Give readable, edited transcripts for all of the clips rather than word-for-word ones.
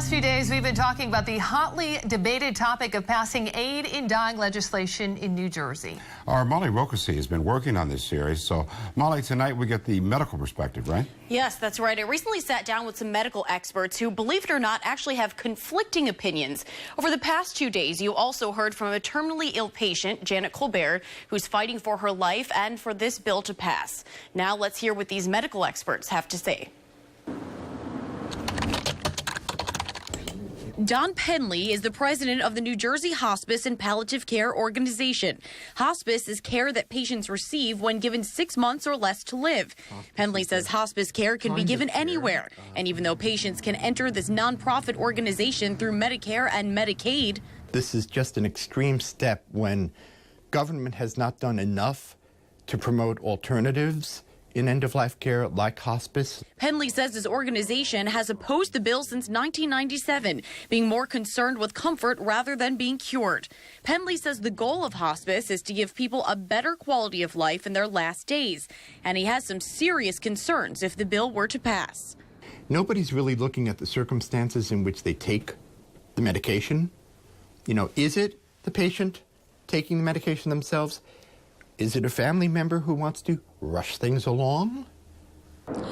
last few days, we've been talking about the hotly debated topic of passing aid in dying legislation in New Jersey. Our Molly Rokasi has been working on this series. So, Molly, tonight we get the medical perspective, right? Yes, that's right. I recently sat down with some medical experts who, believe it or not, actually have conflicting opinions. Over the past 2 days, you also heard from a terminally ill patient, Janet Colbert, who's fighting for her life and for this bill to pass. Now let's hear what these medical experts have to say. Don Penley is the president of the New Jersey Hospice and Palliative Care Organization. Hospice is care that patients receive when given 6 months or less to live. Penley says hospice care can be given anywhere. And even though patients can enter this nonprofit organization through Medicare and Medicaid, this is just an extreme step when government has not done enough to promote alternatives in end-of-life care like hospice. Penley says his organization has opposed the bill since 1997, being more concerned with comfort rather than being cured. Penley says the goal of hospice is to give people a better quality of life in their last days, and he has some serious concerns if the bill were to pass. Nobody's really looking at the circumstances in which they take the medication. You know, is it the patient taking the medication themselves? Is it a family member who wants to rush things along?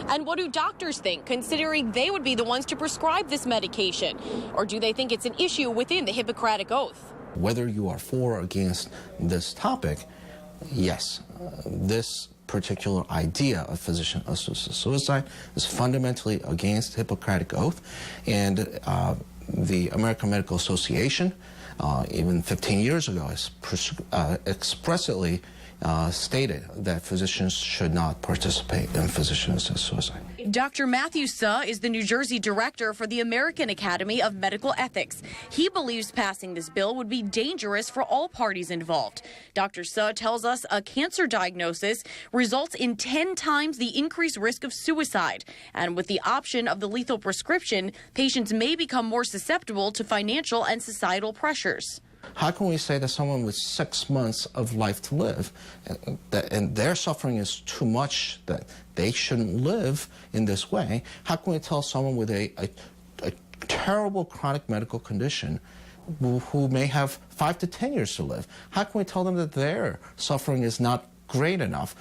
And what do doctors think, considering they would be the ones to prescribe this medication? Or do they think it's an issue within the Hippocratic Oath? Whether you are for or against this topic, yes, this particular idea of physician-assisted suicide is fundamentally against the Hippocratic Oath. And the American Medical Association, even 15 years ago, expressly stated that physicians should not participate in physician-assisted suicide. Dr. Matthew Suh is the New Jersey director for the American Academy of Medical Ethics. He believes passing this bill would be dangerous for all parties involved. Dr. Suh tells us a cancer diagnosis results in 10 times the increased risk of suicide. And with the option of the lethal prescription, patients may become more susceptible to financial and societal pressures. How can we say that someone with 6 months of life to live, and their suffering is too much, that they shouldn't live in this way? How can we tell someone with a terrible chronic medical condition who may have 5 to 10 years to live, how can we tell them that their suffering is not great enough?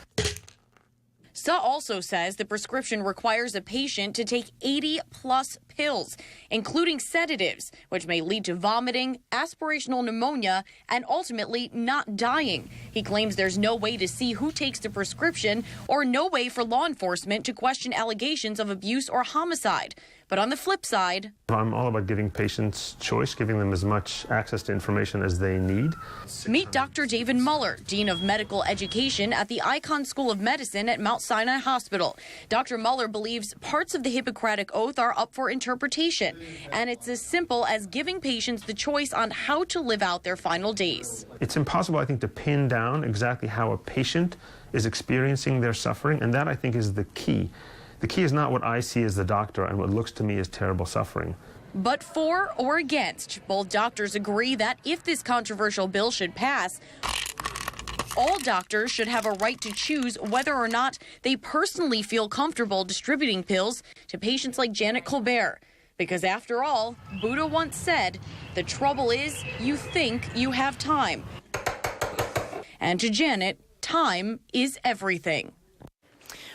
Suh also says the prescription requires a patient to take 80-plus pills, including sedatives, which may lead to vomiting, aspirational pneumonia, and ultimately not dying. He claims there's no way to see who takes the prescription or no way for law enforcement to question allegations of abuse or homicide. But on the flip side, I'm all about giving patients choice, giving them as much access to information as they need. Meet Dr. David Muller, Dean of Medical Education at the Icahn School of Medicine at Mount Sinai Hospital. Dr. Muller believes parts of the Hippocratic Oath are up for interpretation, and it's as simple as giving patients the choice on how to live out their final days. It's impossible, I think, to pin down exactly how a patient is experiencing their suffering, and that, I think, is the key. The key is not what I see as the doctor and what looks to me as terrible suffering. But for or against, both doctors agree that if this controversial bill should pass, all doctors should have a right to choose whether or not they personally feel comfortable distributing pills to patients like Janet Colbert. Because after all, Buddha once said, the trouble is you think you have time. And to Janet, time is everything.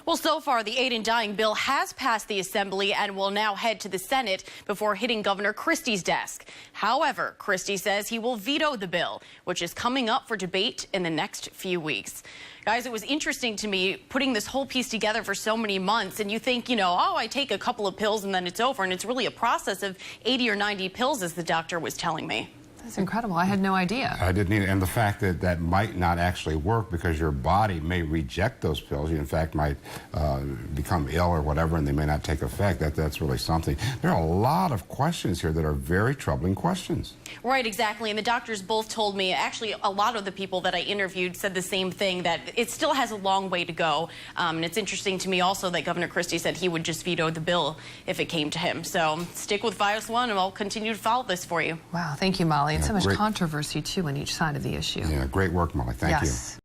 Well, so far, the Aide in Dying bill has passed the Assembly and will now head to the Senate before hitting Governor Christie's desk. However, Christie says he will veto the bill, which is coming up for debate in the next few weeks. Guys, it was interesting to me putting this whole piece together for so many months, and you think, you know, oh, I take a couple of pills and then it's over, and it's really a process of 80 or 90 pills, as the doctor was telling me. That's incredible. I had no idea. I didn't either. And the fact that that might not actually work because your body may reject those pills. You, in fact, might become ill or whatever, and they may not take effect. That's really something. There are a lot of questions here that are very troubling questions. Right, exactly. And the doctors both told me, actually, a lot of the people that I interviewed said the same thing, that it still has a long way to go. And it's interesting to me also that Governor Christie said he would just veto the bill if it came to him. So stick with Fios One, and I'll continue to follow this for you. Wow, thank you, Molly. And Yeah, so much great controversy, too, on each side of the issue. Yeah, great work, Molly. Thank you.